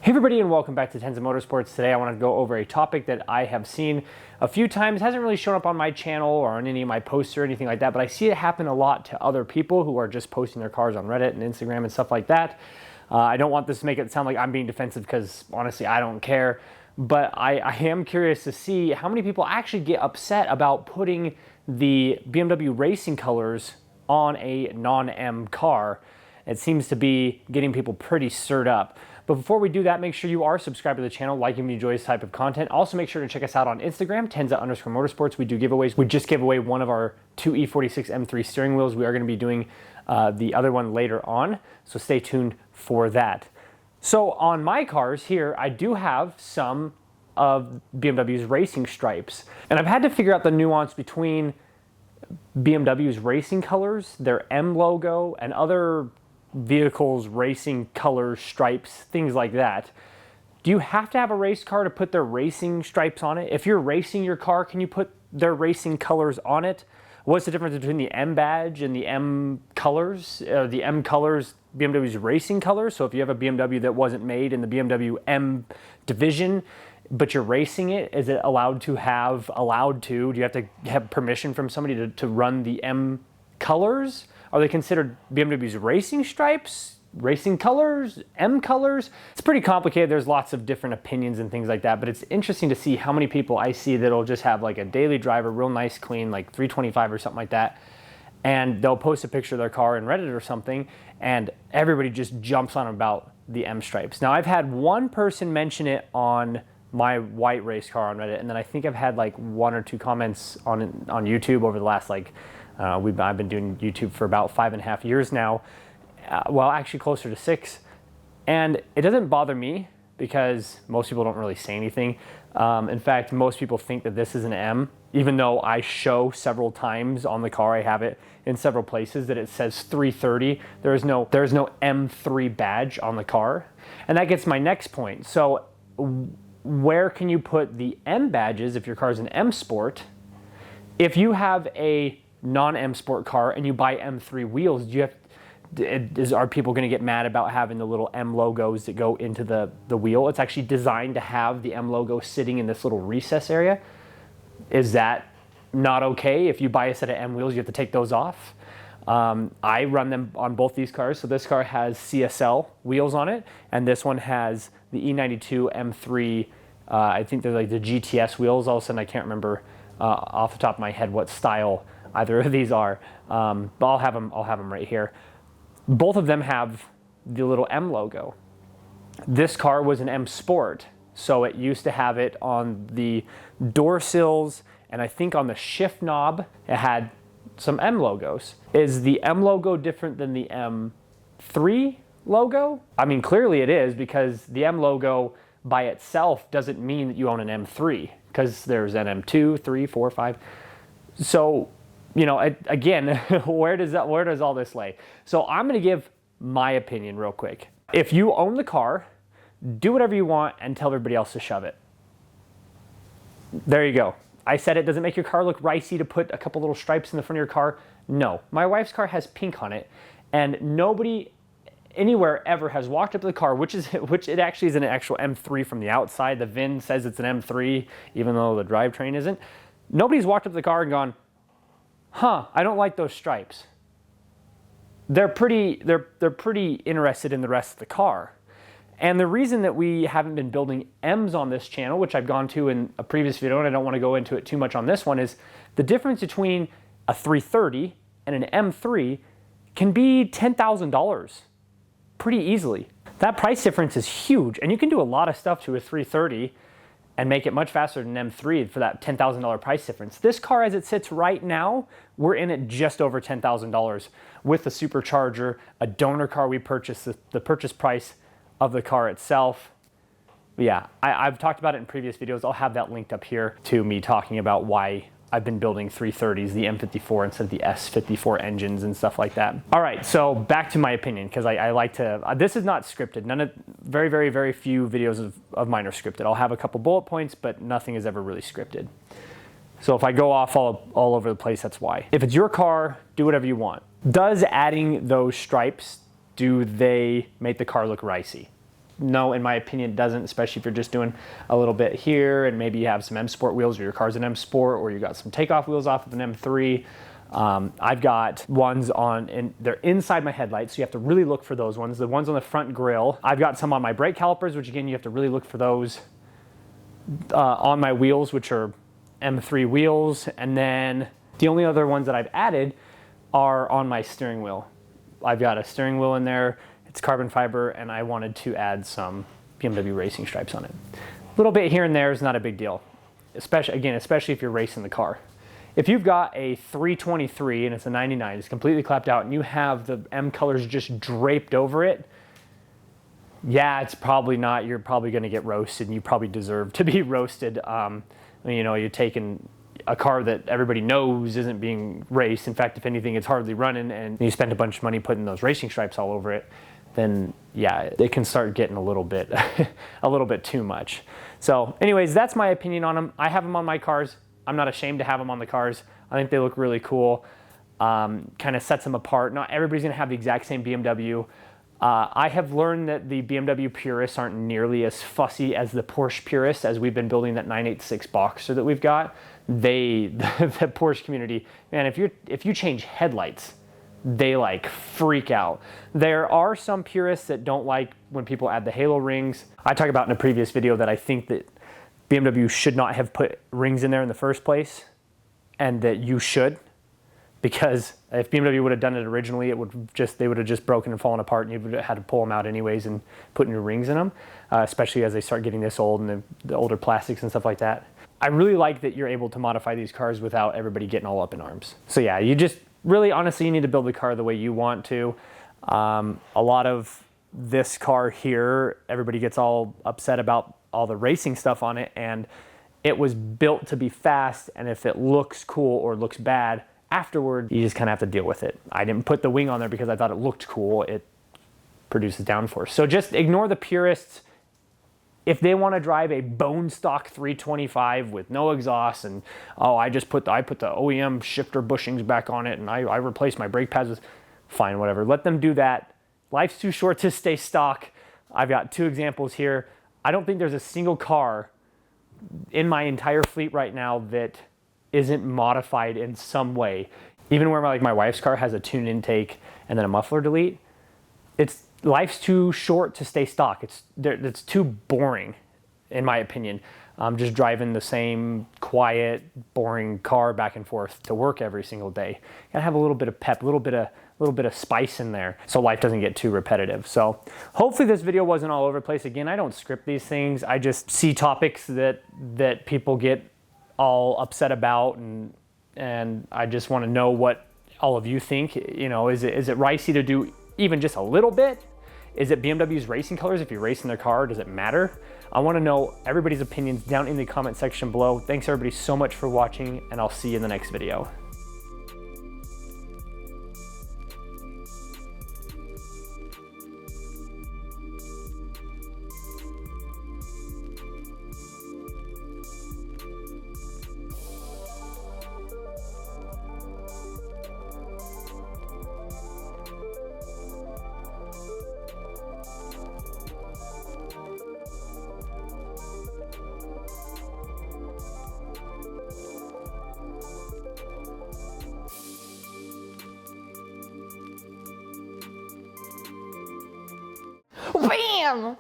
Hey everybody, and welcome back to Tenza Motorsports. Today I want to go over a topic that I have seen a few times. It hasn't really shown up on my channel or on any of my posts or anything like that, but I see it happen a lot to other people who are just posting their cars on Reddit and Instagram and stuff like that. I don't want this to make it sound like I'm being defensive because honestly I don't care, but I am curious to see how many people actually get upset about putting the BMW racing colors on a non-M car. It seems to be getting people pretty stirred up. But before we do that, make sure you are subscribed to the channel, like if you enjoy this type of content. Also, make sure to check us out on Instagram, Tenza_Motorsports. We do giveaways. We just gave away one of our two E46 M3 steering wheels. We are going to be doing the other one later on, so stay tuned for that. So on my cars here, I do have some of BMW's racing stripes. And I've had to figure out the nuance between BMW's racing colors, their M logo, and other vehicles, racing colors, stripes, things like that. Do you have to have a race car to put their racing stripes on it? If you're racing your car, can you put their racing colors on it? What's the difference between the M badge and the M colors? The M colors, BMW's racing colors. So if you have a BMW that wasn't made in the BMW M division, but you're racing it, is it allowed to, do you have to have permission from somebody to run the M colors? Are they considered BMW's racing stripes, racing colors, M colors? It's pretty complicated. There's lots of different opinions and things like that, but it's interesting to see how many people I see that'll just have like a daily driver, real nice, clean, like 325 or something like that, and they'll post a picture of their car in Reddit or something, and everybody just jumps on about the M stripes. Now, I've had one person mention it on my white race car on Reddit, and then I think I've had like one or two comments on YouTube over the last I've been doing YouTube for about 5.5 years now. Well, actually closer to 6. And it doesn't bother me because most people don't really say anything. In fact, most people think that this is an M, even though I show several times on the car, I have it in several places that it says 330. There's no M3 badge on the car. And that gets my next point. So where can you put the M badges if your car is an M Sport? If you have a non-M Sport car and you buy M3 wheels, are people going to get mad about having the little M logos that go into the wheel? It's actually designed to have the M logo sitting in this little recess area. Is that not okay? If you buy a set of M wheels, you have to take those off. I run them on both these cars. So this car has CSL wheels on it, and this one has the E92 M3. I think they're like the GTS wheels. All of a sudden, I can't remember off the top of my head what style either of these are, but I'll have them right here. Both of them have the little M logo. This car was an M Sport, so it used to have it on the door sills, and I think on the shift knob it had some M logos. Is the M logo different than the M3 logo? I mean, clearly it is, because the M logo by itself doesn't mean that you own an M3, because there's an M2, 3, 4, 5. So, you know, again, where does all this lay? So I'm going to give my opinion real quick. If you own the car, do whatever you want and tell everybody else to shove it. There you go. I said it doesn't make your car look ricey to put a couple little stripes in the front of your car. No. My wife's car has pink on it, and nobody anywhere ever has walked up to the car, which it actually is an actual M3 from the outside. The VIN says it's an M3, even though the drivetrain isn't. Nobody's walked up to the car and gone, huh, I don't like those stripes. They're pretty interested in the rest of the car. And the reason that we haven't been building M's on this channel, which I've gone to in a previous video, and I don't want to go into it too much on this one, is the difference between a 330 and an M3 can be $10,000 pretty easily. That price difference is huge, and you can do a lot of stuff to a 330 and make it much faster than an M3 for that $10,000 price difference. This car, as it sits right now, we're in at just over $10,000 with the supercharger, a donor car we purchased, the purchase price of the car itself. But yeah, I've talked about it in previous videos. I'll have that linked up here to me talking about why I've been building 330s, the M54 instead of the S54 engines and stuff like that. All right, so back to my opinion, because I like to, this is not scripted. Very few videos of mine are scripted. I'll have a couple bullet points, but nothing is ever really scripted. So if I go off all over the place, that's why. If it's your car, do whatever you want. Does adding those stripes, do they make the car look ricey? No, in my opinion, it doesn't, especially if you're just doing a little bit here and maybe you have some M Sport wheels or your car's an M Sport or you got some takeoff wheels off of an M3. I've got ones on, and they're inside my headlights, so you have to really look for those ones. The ones on the front grille, I've got some on my brake calipers, which again, you have to really look for those. On my wheels, which are M3 wheels, and then the only other ones that I've added are on my steering wheel. I've got a steering wheel in there, it's carbon fiber, and I wanted to add some BMW racing stripes on it. A little bit here and there is not a big deal, especially if you're racing the car. If you've got a 323 and it's a 99, it's completely clapped out, and you have the M colors just draped over it, yeah, it's probably not. You're probably going to get roasted, and you probably deserve to be roasted. You know, you're taking a car that everybody knows isn't being raced. In fact, if anything, it's hardly running, and you spend a bunch of money putting those racing stripes all over it, then yeah, it can start getting a little bit, a little bit too much. So anyways, that's my opinion on them. I have them on my cars. I'm not ashamed to have them on the cars. I think they look really cool. Kind of sets them apart. Not everybody's gonna have the exact same BMW. I have learned that the BMW purists aren't nearly as fussy as the Porsche purists as we've been building that 986 Boxster that we've got. The Porsche community, man, if you change headlights, they like freak out. There are some purists that don't like when people add the halo rings. I talked about in a previous video that I think that BMW should not have put rings in there in the first place, and that you should, because if BMW would have done it originally, they would have just broken and fallen apart, and you would have had to pull them out anyways and put new rings in them, especially as they start getting this old and the older plastics and stuff like that. I really like that you're able to modify these cars without everybody getting all up in arms. So yeah, you just really, honestly, you need to build the car the way you want to. A lot of this car here, everybody gets all upset about all the racing stuff on it, and it was built to be fast, and if it looks cool or looks bad afterward, you just kind of have to deal with it. I didn't put the wing on there because I thought it looked cool. It produces downforce. So just ignore the purists. If they want to drive a bone stock 325 with no exhaust and, oh, I put the OEM shifter bushings back on it and I replaced my brake pads with, fine, whatever. Let them do that. Life's too short to stay stock. I've got two examples here. I don't think there's a single car in my entire fleet right now that isn't modified in some way. Even where my wife's car has a tune intake and then a muffler delete, life's too short to stay stock. It's too boring, in my opinion. Just driving the same quiet, boring car back and forth to work every single day. Gotta have a little bit of pep, a little bit of spice in there, so life doesn't get too repetitive. So hopefully this video wasn't all over the place. Again, I don't script these things. I just see topics that people get all upset about, and I just want to know what all of you think. You know, is it ricey to do even just a little bit? Is it BMW's racing colors? If you're racing their car, does it matter? I want to know everybody's opinions down in the comment section below. Thanks everybody so much for watching, and I'll see you in the next video. Bam!